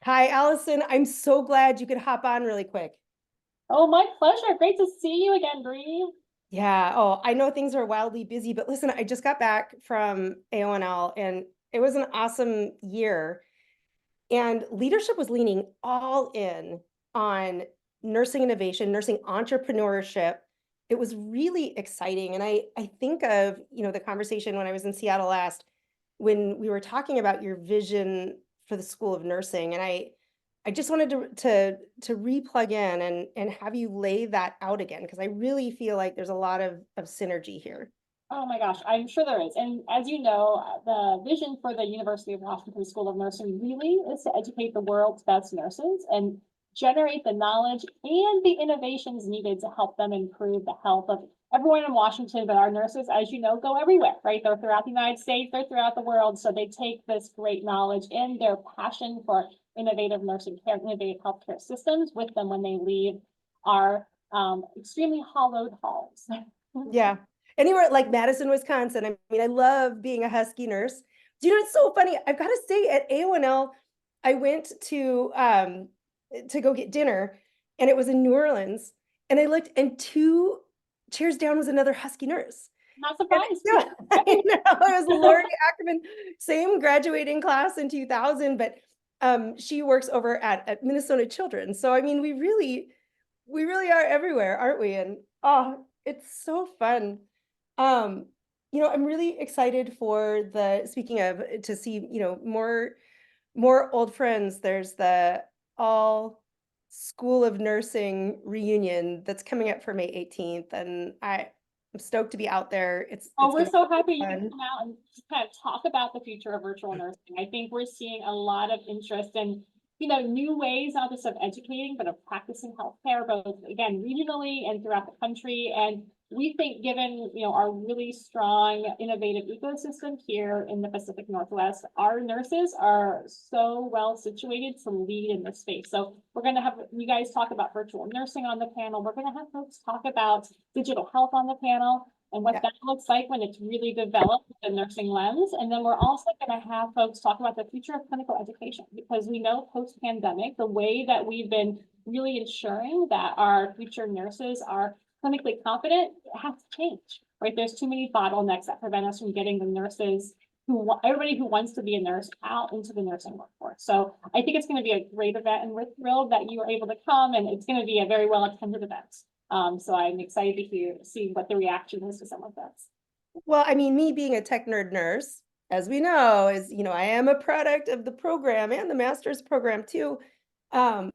Hi, Allison. I'm so glad you could hop on really quick. Oh, my pleasure. Great to see you again, Bree. Yeah. Oh, I know things are wildly busy, but listen, I just got back from AONL and it was an awesome year. And leadership was leaning all in on nursing innovation, nursing entrepreneurship. It was really exciting. And I think of, the conversation when I was in Seattle last, when we were talking about your vision for the School of Nursing. And I just wanted to re-plug in and have you lay that out again, because I really feel like there's a lot of synergy here. Oh my gosh, I'm sure there is. And as you know, the vision for the University of Washington School of Nursing really is to educate the world's best nurses and generate the knowledge and the innovations needed to help them improve the health of everyone in Washington. But our nurses, as you know, go everywhere, right? They're throughout the United States, they're throughout the world. So they take this great knowledge and their passion for innovative nursing care, innovative healthcare systems with them when they leave our extremely hollowed halls. Yeah. Anywhere like Madison, Wisconsin. I mean, I love being a Husky nurse. Do you know, it's so funny. I've got to say at AONL, I went to go get dinner and it was in New Orleans. And I looked and two chairs down was another Husky nurse. Not And surprised. yeah, I know it was Lori Ackerman, same graduating class in 2000, but she works over at Minnesota Children's. So I mean, we really are everywhere, aren't we? And oh, it's so fun. Um, I'm really excited for the speaking of to see, more old friends. There's the all School of Nursing reunion that's coming up for May 18th. And I'm stoked to be out there. Oh, It's we're gonna so be happy you could fun. come out and just kind of talk about the future of virtual nursing. I think we're seeing a lot of interest in, new ways, not just of educating, but of practicing healthcare, both again, regionally and throughout the country. And we think given, our really strong innovative ecosystem here in the Pacific Northwest, our nurses are so well situated to lead in this space. So we're going to have you guys talk about virtual nursing on the panel. We're going to have folks talk about digital health on the panel and what Yeah. that looks like when it's really developed with the nursing lens. And then we're also going to have folks talk about the future of clinical education, because we know post-pandemic, the way that we've been really ensuring that our future nurses are clinically competent has to change, right? There's too many bottlenecks that prevent us from getting the nurses everybody who wants to be a nurse out into the nursing workforce. So I think it's going to be a great event, and we're thrilled that you were able to come, and it's going to be a very well attended event. So I'm excited to see what the reaction is to some of this. Well, I mean, me being a tech nerd nurse, as we know, is, I am a product of the program and the master's program too. Um,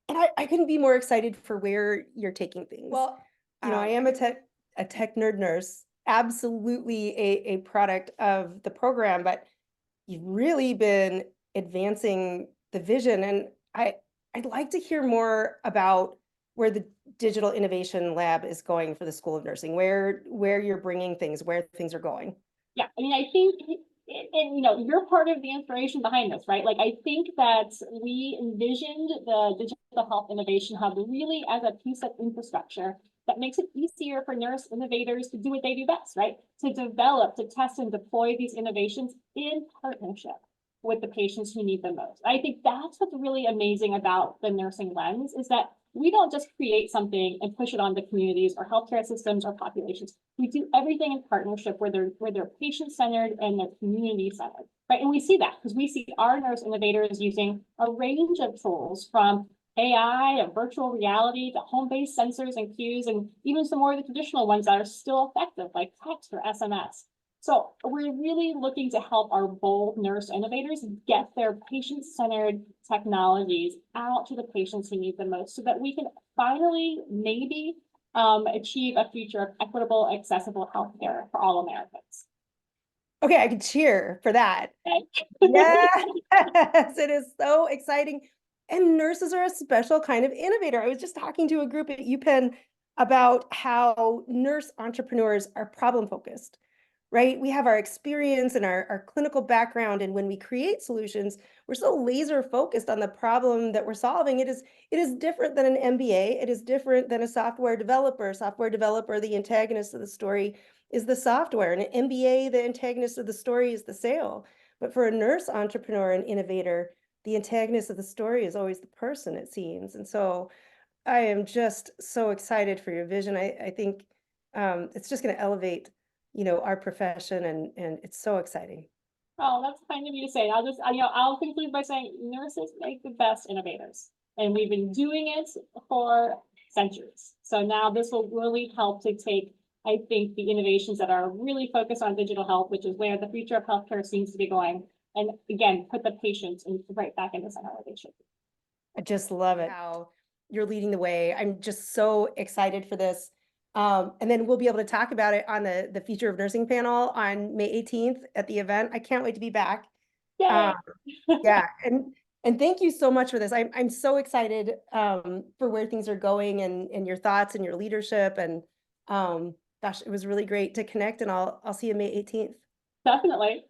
and I couldn't be more excited for where you're taking things. Well, I am a tech nerd nurse, absolutely a product of the program, but you've really been advancing the vision. And I'd like to hear more about where the Digital Innovation Lab is going for the School of Nursing, where you're bringing things, where things are going. yeah, I mean, I think, and you're part of the inspiration behind this, right? Like, I think that we envisioned the Digital Health Innovation Hub really as a piece of infrastructure that makes it easier for nurse innovators to do what they do best, right? To develop, to test and deploy these innovations in partnership with the patients who need them most. I think that's what's really amazing about the nursing lens, is that we don't just create something and push it on to communities or healthcare systems or populations. We do everything in partnership where they're patient-centered and they're community-centered, right? And we see that because we see our nurse innovators using a range of tools, from AI to virtual reality to home-based sensors and cues, and even some more of the traditional ones that are still effective, like text or SMS. So we're really looking to help our bold nurse innovators get their patient-centered technologies out to the patients who need them most, so that we can finally maybe achieve a future of equitable, accessible healthcare for all Americans. Okay, I could cheer for that. Okay. Yes, it is so exciting. And nurses are a special kind of innovator. I was just talking to a group at UPenn about how nurse entrepreneurs are problem focused, right? We have our experience and our clinical background. And when we create solutions, we're so laser focused on the problem that we're solving. It is different than an MBA. It is different than a software developer. Software developer, the antagonist of the story is the software. And an MBA, the antagonist of the story is the sale. But for a nurse entrepreneur and innovator, the antagonist of the story is always the person, it seems. And so I am just so excited for your vision. I think it's just going to elevate, our profession, and it's so exciting. Oh, that's kind of you to say. I'll conclude by saying nurses make the best innovators. And we've been doing it for centuries. So now this will really help to take, I think, the innovations that are really focused on digital health, which is where the future of healthcare seems to be going. And again, put the patients right back in the center where they should be. I just love it how you're leading the way. I'm just so excited for this. And then we'll be able to talk about it on the Future of Nursing panel on May 18th at the event. I can't wait to be back. Yay! Um, yeah, and thank you so much for this. I'm so excited for where things are going, and your thoughts and your leadership. And gosh, it was really great to connect, and I'll see you May 18th. Definitely.